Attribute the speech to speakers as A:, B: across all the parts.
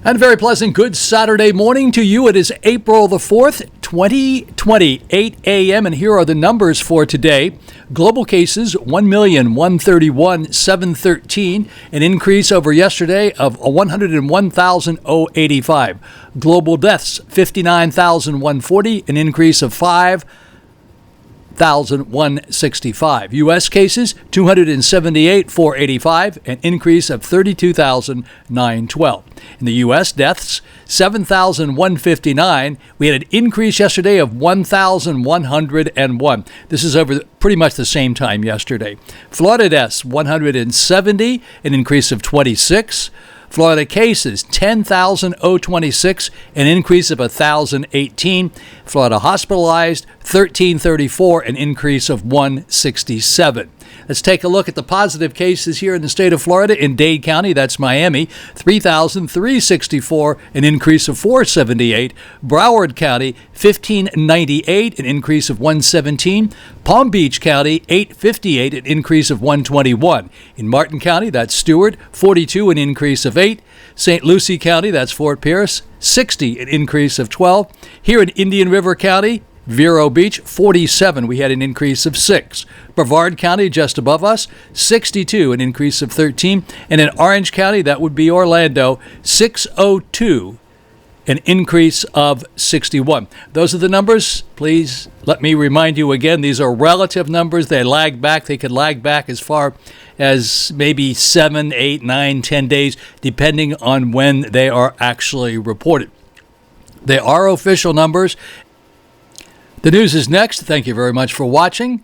A: And a very pleasant good Saturday morning to you. It is April the 4th, 2020, 8 a.m. And here are the numbers for today. Global cases, 1,131,713, an increase over yesterday of 101,085. Global deaths, 59,140, an increase of 5,165. U.S. cases, 278,485, an increase of 32,912. In the U.S., deaths, 7,159. We had an increase yesterday of 1,101. This is over pretty much the same time yesterday. Florida deaths, 170, an increase of 26. Florida cases, 10,026, an increase of 1,018. Florida hospitalized, 1,334, an increase of 167. Let's take a look at the positive cases here in the state of Florida. In Dade County, that's Miami, 3,364, an increase of 478. Broward County, 1,598, an increase of 117. Palm Beach County, 858, an increase of 121. In Martin County, that's Stewart, 42, an increase of 8. St. Lucie County, that's Fort Pierce, 60, an increase of 12. Here in Indian River County, Vero Beach, 47. We had an increase of 6. Brevard County, just above us, 62, an increase of 13. And in Orange County, that would be Orlando, 602, an increase of 61. Those are the numbers. Please let me remind you again, these are relative numbers. They lag back. They could lag back as far as maybe 7, 8, 9, 10 days, depending on when they are actually reported. They are official numbers. The news is next. Thank you very much for watching.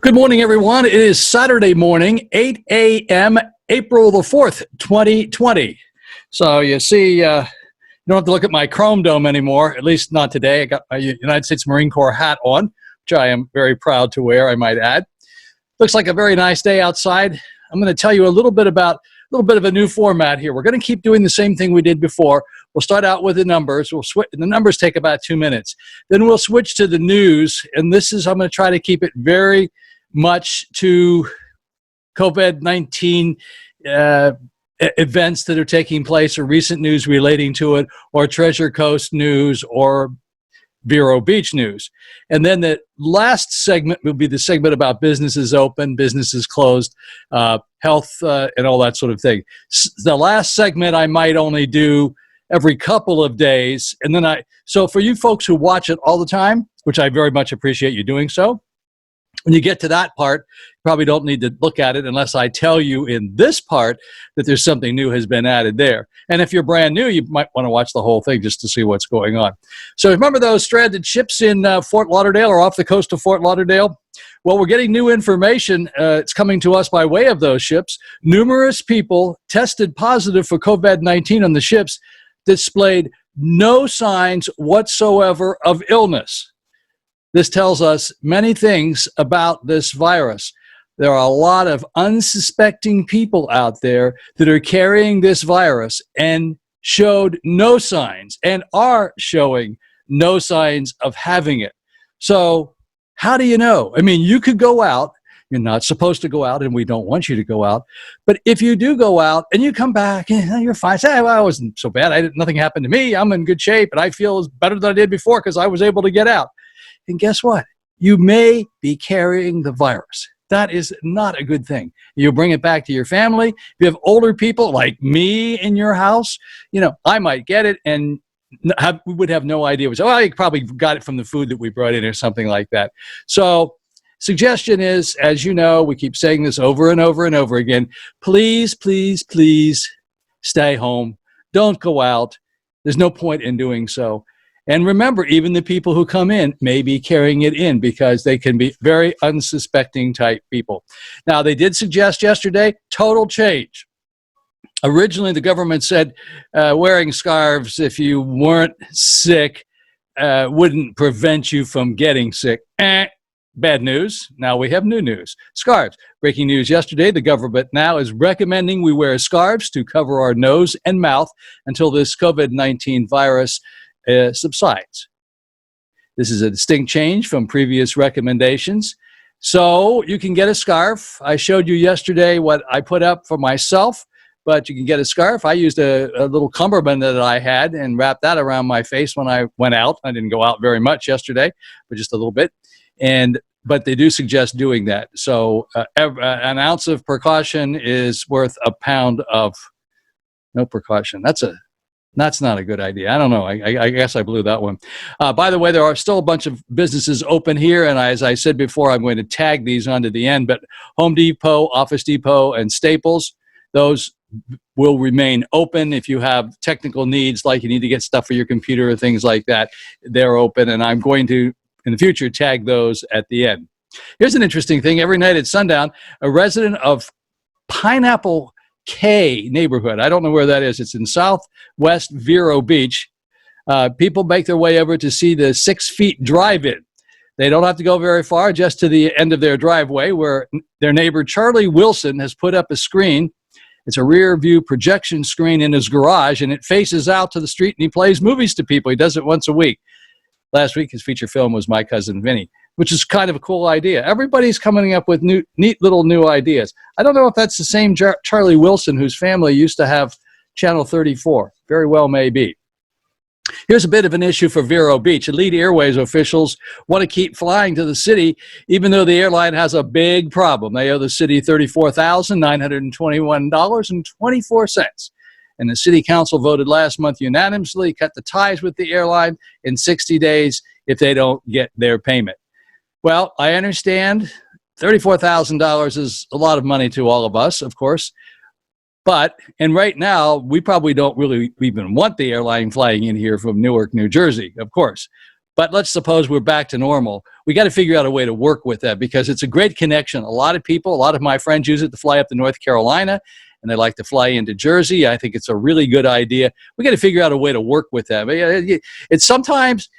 A: Good morning, everyone. It is Saturday morning, 8 a.m., April the 4th, 2020. So you see, you don't have to look at my Chrome Dome anymore, at least not today. I got my United States Marine Corps hat on, which I am very proud to wear, I might add. Looks like a very nice day outside. I'm going to tell you a little bit of a new format here. We're going to keep doing the same thing we did before. We'll start out with the numbers. We'll switch. The numbers take about 2 minutes. Then we'll switch to the news, and I'm going to try to keep it very much to COVID-19 events that are taking place, or recent news relating to it, or Treasure Coast news, or Vero Beach news. And then the last segment will be the segment about businesses open, businesses closed, health, and all that sort of thing. The last segment I might only do every couple of days. And then so for you folks who watch it all the time, which I very much appreciate you doing so, when you get to that part, you probably don't need to look at it unless I tell you in this part that there's something new has been added there. And if you're brand new, you might want to watch the whole thing just to see what's going on. So remember those stranded ships in Fort Lauderdale, or off the coast of Fort Lauderdale? Well, we're getting new information. It's coming to us by way of those ships. Numerous people tested positive for COVID-19 on the ships, displayed no signs whatsoever of illness. This tells us many things about this virus. There are a lot of unsuspecting people out there that are carrying this virus and showed no signs, and are showing no signs of having it. So how do you know? I mean, you could go out. You're not supposed to go out, and we don't want you to go out. But if you do go out and you come back, you're fine. Say, well, I wasn't so bad. Nothing happened to me. I'm in good shape, and I feel better than I did before because I was able to get out. And guess what? You may be carrying the virus. That is not a good thing. You bring it back to your family. If you have older people like me in your house, I might get it and we would have no idea. You probably got it from the food that we brought in or something like that. So suggestion is, as you know, we keep saying this over and over and over again, please, please, please stay home. Don't go out. There's no point in doing so. And remember, even the people who come in may be carrying it in because they can be very unsuspecting type people. Now, they did suggest yesterday total change. Originally, the government said wearing scarves if you weren't sick wouldn't prevent you from getting sick. Bad news, now we have new news. Scarves. Breaking news yesterday, the government now is recommending we wear scarves to cover our nose and mouth until this COVID-19 virus subsides. This is a distinct change from previous recommendations. So you can get a scarf. I showed you yesterday what I put up for myself, but you can get a scarf. I used a little cummerbund that I had and wrapped that around my face when I went out. I didn't go out very much yesterday, but just a little bit. But they do suggest doing that. So an ounce of precaution is worth a pound of no precaution. That's not a good idea. I don't know. I guess I blew that one. By the way, there are still a bunch of businesses open here, and as I said before, I'm going to tag these onto the end. But Home Depot, Office Depot, and Staples, those will remain open. If you have technical needs, like you need to get stuff for your computer or things like that, they're open, and I'm going to, in the future, tag those at the end. Here's an interesting thing. Every night at sundown, a resident of Pineapple K neighborhood, I don't know where that is. It's in southwest Vero Beach. People make their way over to see the 6 Feet drive-in. They don't have to go very far, just to the end of their driveway, where their neighbor Charlie Wilson has put up a screen. It's a rear view projection screen in his garage, and it faces out to the street, and he plays movies to people. He does it once a week. Last week, his feature film was My Cousin Vinny, which is kind of a cool idea. Everybody's coming up with neat little new ideas. I don't know if that's the same Charlie Wilson whose family used to have Channel 34. Very well may be. Here's a bit of an issue for Vero Beach. Elite Airways officials want to keep flying to the city, even though the airline has a big problem. They owe the city $34,921.24. And the city council voted last month unanimously cut the ties with the airline in 60 days if they don't get their payment. Well, I understand $34,000 is a lot of money to all of us, of course. And right now, we probably don't really even want the airline flying in here from Newark, New Jersey, of course. But let's suppose we're back to normal. We got to figure out a way to work with that, because it's a great connection. A lot of my friends use it to fly up to North Carolina, and they like to fly into Jersey. I think it's a really good idea. We got to figure out a way to work with that. It's sometimes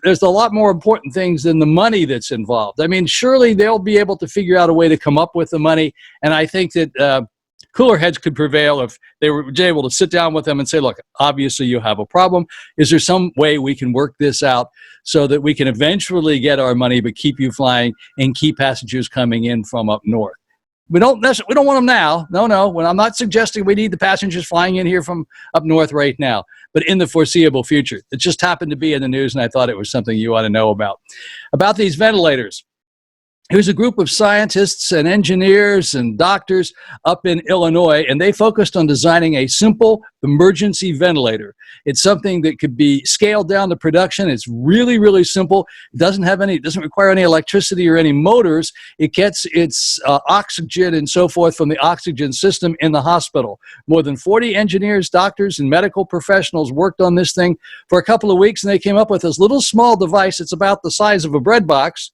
A: there's a lot more important things than the money that's involved. I mean, surely they'll be able to figure out a way to come up with the money, and I think that cooler heads could prevail if they were able to sit down with them and say, look, obviously you have a problem. Is there some way we can work this out so that we can eventually get our money but keep you flying and keep passengers coming in from up north? We don't want them now. No. I'm not suggesting we need the passengers flying in here from up north right now, but in the foreseeable future. It just happened to be in the news, and I thought it was something you ought to know about. About these ventilators. Here's a group of scientists and engineers and doctors up in Illinois, and they focused on designing a simple emergency ventilator. It's something that could be scaled down to production. It's really, really simple. It doesn't require any electricity or any motors. It gets its oxygen and so forth from the oxygen system in the hospital. More than 40 engineers, doctors, and medical professionals worked on this thing for a couple of weeks, and they came up with this little small device. It's about the size of a bread box.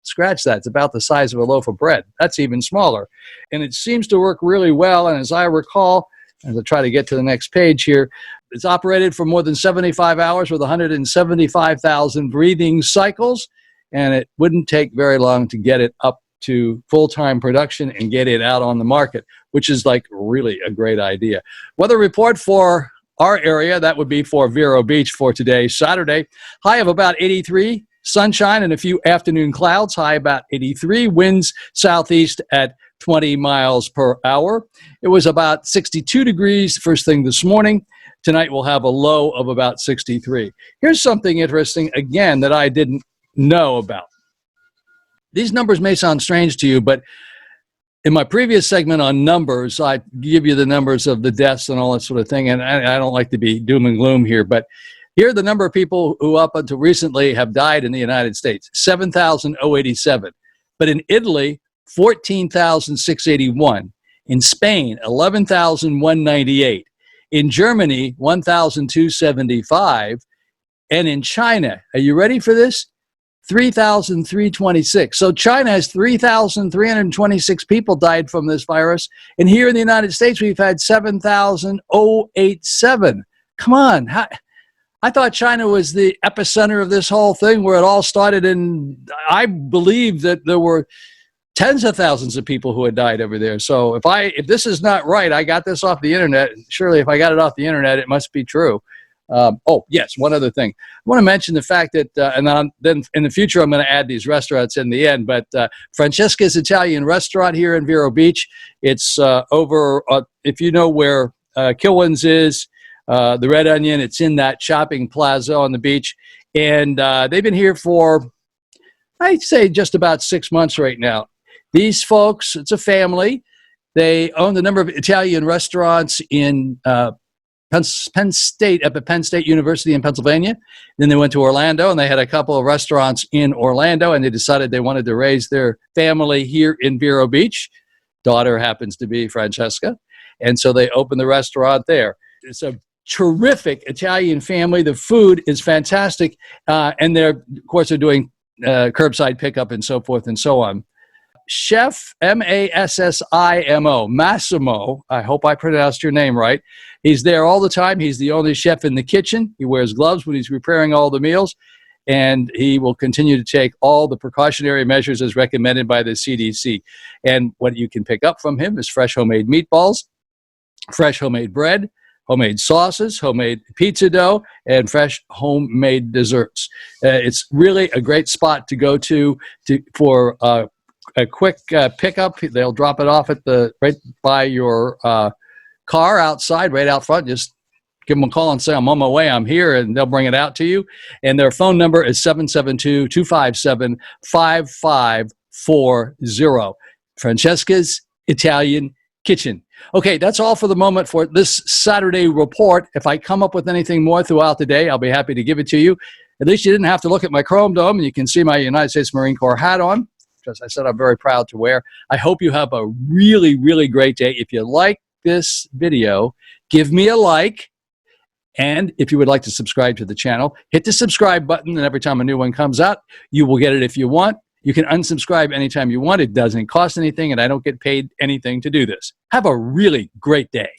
A: Scratch that. It's about the size of a loaf of bread. That's even smaller. And it seems to work really well. And as I recall, as I try to get to the next page here, it's operated for more than 75 hours with 175,000 breathing cycles. And it wouldn't take very long to get it up to full-time production and get it out on the market, which is like really a great idea. Weather report for our area, that would be for Vero Beach for today, Saturday. High of about 83. Sunshine and a few afternoon clouds, high about 83. Winds southeast at 20 miles per hour. It was about 62 degrees first thing this morning. Tonight we'll have a low of about 63. Here's something interesting, again, that I didn't know about. These numbers may sound strange to you, but in my previous segment on numbers, I give you the numbers of the deaths and all that sort of thing, and I don't like to be doom and gloom here, but here are the number of people who up until recently have died in the United States, 7,087. But in Italy, 14,681. In Spain, 11,198. In Germany, 1,275. And in China, are you ready for this? 3,326. So China has 3,326 people died from this virus. And here in the United States, we've had 7,087. Come on. I thought China was the epicenter of this whole thing, where it all started. And I believe that there were tens of thousands of people who had died over there. So if this is not right, I got this off the internet. Surely if I got it off the internet, it must be true. Oh, yes, one other thing. I want to mention the fact that, and then in the future, I'm going to add these restaurants in the end, but Francesca's Italian Restaurant here in Vero Beach. It's over, if you know where Kilwins is, the Red Onion, it's in that shopping plaza on the beach. And they've been here for, I'd say, just about 6 months right now. These folks, it's a family. They own a number of Italian restaurants in Penn State, up at Penn State University in Pennsylvania. Then they went to Orlando, and they had a couple of restaurants in Orlando, and they decided they wanted to raise their family here in Vero Beach. Daughter happens to be Francesca, and so they opened the restaurant there. It's a terrific Italian family. The food is fantastic, and of course, they're doing curbside pickup and so forth and so on. Chef, Massimo, Massimo, I hope I pronounced your name right. He's there all the time. He's the only chef in the kitchen. He wears gloves when he's preparing all the meals, and he will continue to take all the precautionary measures as recommended by the CDC. And what you can pick up from him is fresh homemade meatballs, fresh homemade bread, homemade sauces, homemade pizza dough, and fresh homemade desserts. It's really a great spot to go to for a quick pickup. They'll drop it off at right by your car outside, right out front. Just give them a call and say, I'm on my way, I'm here, and they'll bring it out to you. And their phone number is 772-257-5540. Francesca's Italian Kitchen. Okay, that's all for the moment for this Saturday report. If I come up with anything more throughout the day, I'll be happy to give it to you. At least you didn't have to look at my Chrome Dome, and you can see my United States Marine Corps hat on, as I said, I'm very proud to wear. I hope you have a really, really great day. If you like this video, give me a like. And if you would like to subscribe to the channel, hit the subscribe button, and every time a new one comes out, you will get it if you want. You can unsubscribe anytime you want. It doesn't cost anything, and I don't get paid anything to do this. Have a really great day.